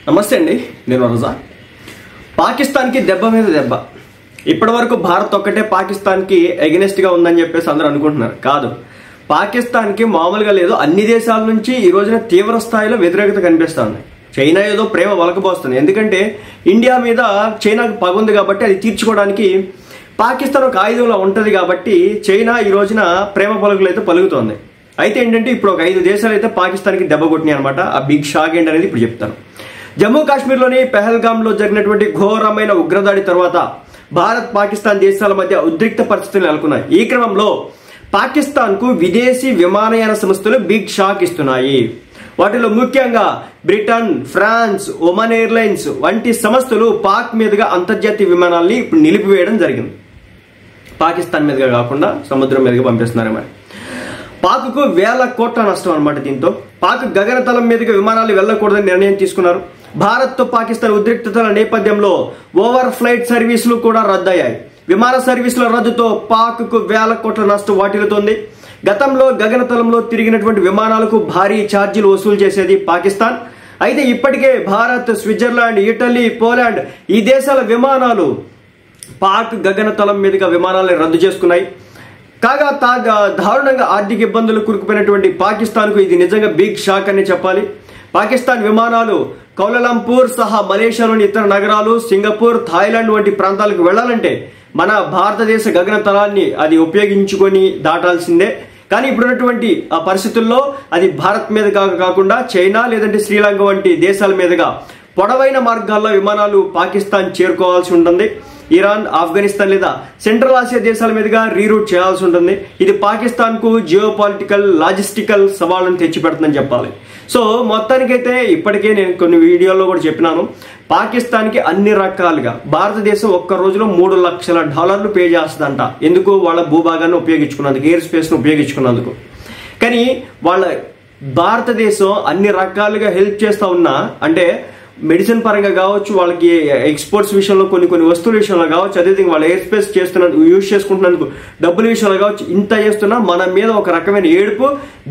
నమస్తే అండి, నేను రజా. పాకిస్తాన్కి దెబ్బ మీద దెబ్బ. ఇప్పటి వరకు భారత్ ఒక్కటే పాకిస్తాన్కి ఎగనెస్ట్గా ఉందని చెప్పేసి అందరూ అనుకుంటున్నారు. కాదు, పాకిస్తాన్కి మామూలుగా లేదు, అన్ని దేశాల నుంచి ఈ రోజున తీవ్ర స్థాయిలో వ్యతిరేకత కనిపిస్తుంది. చైనా ఏదో ప్రేమ వలకపోస్తుంది, ఎందుకంటే ఇండియా మీద చైనాకు పగ ఉంది కాబట్టి అది తీర్చుకోవడానికి పాకిస్తాన్ ఒక ఆయుధంలో ఉంటుంది కాబట్టి చైనా ఈ రోజున ప్రేమ పలుకులు అయితే పలుకుతోంది. అయితే ఏంటంటే ఇప్పుడు ఒక 5 దేశాలు అయితే పాకిస్తాన్కి దెబ్బ కొట్టినాయి అనమాట. ఆ బిగ్ షాక్ ఏంటనేది ఇప్పుడు చెప్తాను. జమ్మూ కాశ్మీర్లోని పెహల్గాంలో జరిగినటువంటి ఘోరమైన ఉగ్రదాడి తర్వాత భారత్ పాకిస్తాన్ దేశాల మధ్య ఉద్రిక్త పరిస్థితులు నెలకొన్నాయి. ఈ క్రమంలో పాకిస్తాన్కు విదేశీ విమానయాన సంస్థలు బిగ్ షాక్ ఇస్తున్నాయి. వాటిలో ముఖ్యంగా బ్రిటన్, ఫ్రాన్స్, ఒమన్ ఎయిర్లైన్స్ వంటి సంస్థలు పాక్ మీదుగా అంతర్జాతీయ విమానాల్ని ఇప్పుడు నిలిపివేయడం జరిగింది. పాకిస్తాన్ మీదుగా కాకుండా సముద్రం మీదుగా పంపిస్తున్నారన్నమాట. పాక్కు వేల కోట్ల నష్టం అనమాట. దీంతో పాక్ గగనతలం మీదుగా విమానాలు వెళ్లకూడదని నిర్ణయం తీసుకున్నారు. భారత్ తో పాకిస్తాన్ ఉద్రిక్తతల నేపథ్యంలో ఓవర్ ఫ్లైట్ సర్వీసులు కూడా రద్దయ్యాయి. విమాన సర్వీసుల రద్దుతో పాక్కు వేల కోట్ల నష్టం వాటిల్లుతోంది. గతంలో గగనతలంలో తిరిగినటువంటి విమానాలకు భారీ ఛార్జీలు వసూలు చేసేది పాకిస్తాన్. అయితే ఇప్పటికే భారత్, స్విట్జర్లాండ్, ఇటలీ, పోలాండ్ ఈ దేశాల విమానాలు పాక్ గగనతలం మీదుగా విమానాలను రద్దు చేసుకున్నాయి. కాగా దారుణంగా ఆర్థిక ఇబ్బందులు కురుకుపోయినటువంటి పాకిస్తాన్కు ఇది నిజంగా బిగ్ షాక్ అని చెప్పాలి. పాకిస్తాన్ విమానాలు కౌలాలంపూర్ సహా మలేషియాలోని ఇతర నగరాలు, సింగపూర్, థాయిలాండ్ వంటి ప్రాంతాలకు వెళ్లాలంటే మన భారతదేశ గగనతలాన్ని అది ఉపయోగించుకొని దాటాల్సిందే. కానీ ఇప్పుడున్నటువంటి ఆ పరిస్థితుల్లో అది భారత్ మీద కాకుండా చైనా లేదంటే శ్రీలంక వంటి దేశాల మీదుగా పొడవైన మార్గాల్లో విమానాలు పాకిస్తాన్ చేరుకోవాల్సి ఉంటుంది. ఇరాన్, ఆఫ్ఘనిస్తాన్ లేదా సెంట్రల్ ఆసియా దేశాల మీదుగా రీరూట్ చేయాల్సి ఉంటుంది. ఇది పాకిస్తాన్ కు జియో పొలిటికల్, లాజిస్టికల్ సవాళ్ళను తెచ్చిపెడుతుందని చెప్పాలి. సో మొత్తానికైతే ఇప్పటికే నేను కొన్ని వీడియోల్లో కూడా చెప్పినాను, పాకిస్తాన్కి అన్ని రకాలుగా భారతదేశం ఒక్క రోజులో $3 లక్షల పే చేస్తుందంట. ఎందుకు? వాళ్ళ భూభాగాన్ని ఉపయోగించుకున్నందుకు, ఎయిర్ స్పేస్ను ఉపయోగించుకున్నందుకు. కానీ వాళ్ళ భారతదేశం అన్ని రకాలుగా హెల్ప్ చేస్తా ఉన్నా, అంటే మెడిసిన్ పరంగా కావచ్చు, వాళ్ళకి ఎక్స్పోర్ట్స్ విషయంలో కొన్ని వస్తువుల విషయంలో కావచ్చు, అదేవిధంగా వాళ్ళ ఎయిర్ స్పేస్ యూజ్ చేసుకుంటున్నందుకు డబ్బుల విషయంలో కావచ్చు, ఇంత చేస్తున్నా మన మీద ఒక రకమైన ఏడుపు,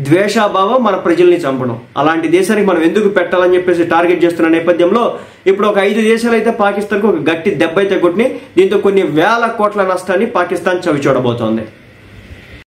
ద్వేషాభావం, మన ప్రజల్ని చంపడం. అలాంటి దేశానికి మనం ఎందుకు పెట్టాలని చెప్పేసి టార్గెట్ చేస్తున్న నేపథ్యంలో ఇప్పుడు ఒక 5 దేశాలు అయితే పాకిస్తాన్కు ఒక గట్టి దెబ్బ అయితే కొట్టినాయి. దీంతో కొన్ని వేల కోట్ల నష్టాన్ని పాకిస్తాన్ చవి చూడబోతోంది.